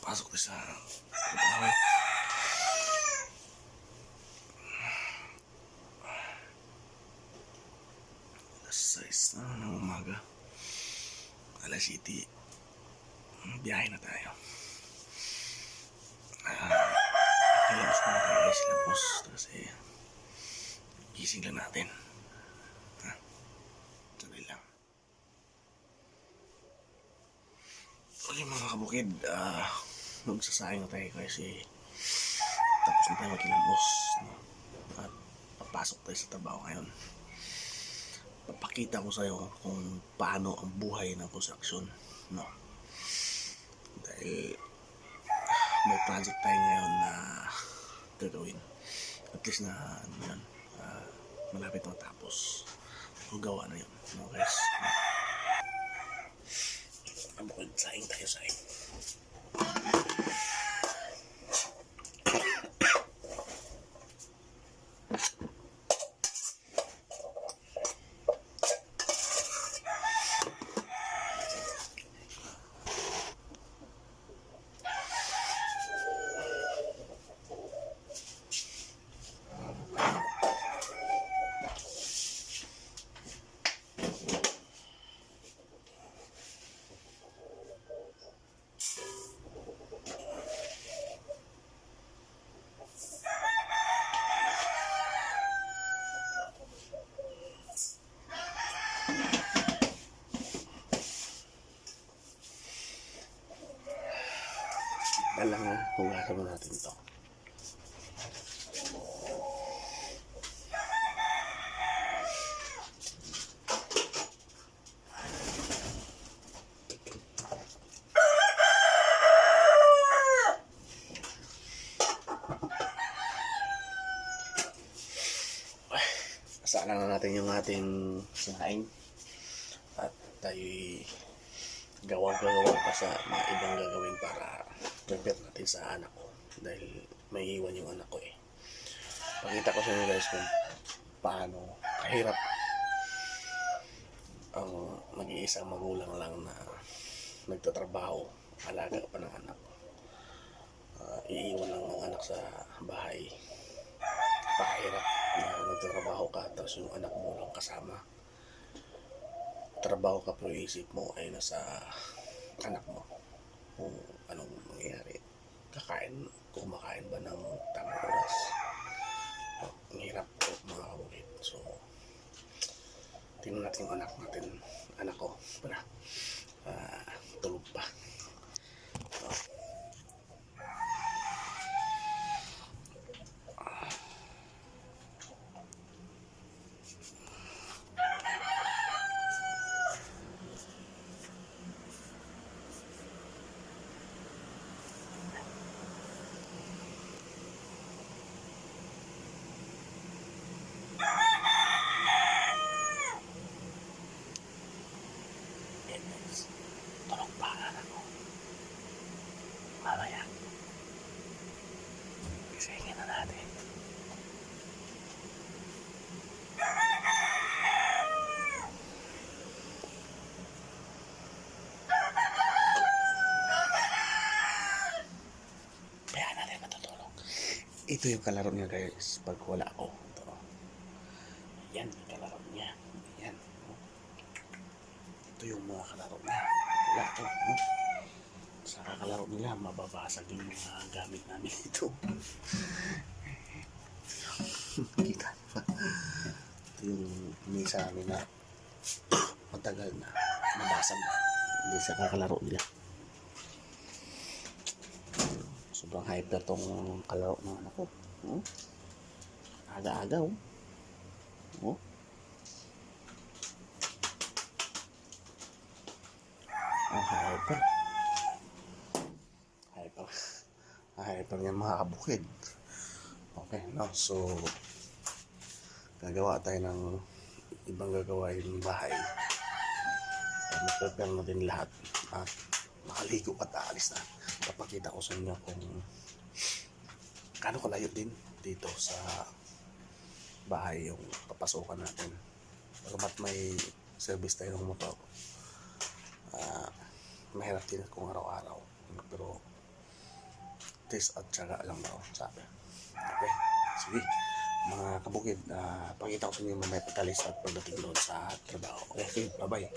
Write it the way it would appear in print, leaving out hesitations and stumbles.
Pasok tayo sa trabaho. Alas 6 na ng umaga. Alas 7. Biyahe na tayo. Kilabos ko na tayo guys. Kilabos. Kasi gising lang natin. Sabi lang. Okay mga kabukid. Magsasayang na tayo kasi tapos na tayo magkilabos. At papasok tayo sa trabaho ngayon. Papakita ko sa iyo kung paano ang buhay ng construction, no? Dahil may project tayo ngayon na gagawin. At least na yan, malapit matapos. Gawa na yun, no guys? Bukod saing tayo, saing. Kailangan hugasan mo natin ito. Asalan na natin yung ating saing at tayo'y gawa pa sa mga ibang gagawin para prepare natin sa anak ko dahil may iwan yung anak ko eh. Pakita ko sa inyo guys kung paano kahirap ang mag-iisang magulang lang na nagtatrabaho, alaga pa ng anak. Iiwan lang ang anak sa bahay. Pakahirap na nagtatrabaho ka tapos yung anak mo lang kasama. Trabaho ka pero isip mo ay nasa anak mo. Kung anong mangyayari, kumakain ba ng tamang oras. Ang hirap po mga kabukid. So tingnan natin yung anak ko para tulog pa. Tulog pa ang anak ko. Mamaya gisingin na natin. Kaya natin matutulog. Ito yung kalaro niya guys pag wala ako. Ito. Ayan yung kalaro niya. Ayan. Ito yung mga kalaro niya. Wala ako. Sa kakalaro nila, mababasag yung mga gamit namin ito. Kita ba? Ito yung misa namin na matagal na nabasag na. Hindi sa kakalaro nila. Sobrang hyper tong kalaro ng anak ko. Aga-aga oh. Hyper yan mga kabukid. Okay, no? So gagawa tayo ng ibang gagawain ng bahay. Mag-prepare na din lahat at makaligo at aalis na. Papakita ko sa inyo kung kano kalayo din dito sa bahay yung papasukan natin. Pagkamat may service tayo ng motor, mahirap din kung araw-araw. Pero test at saka lang daw, sabi. Okay, sige. Mga kabukid, pakita ko sa inyo mamaya pagkalis at pagdating doon sa trabaho. Okay, bye-bye.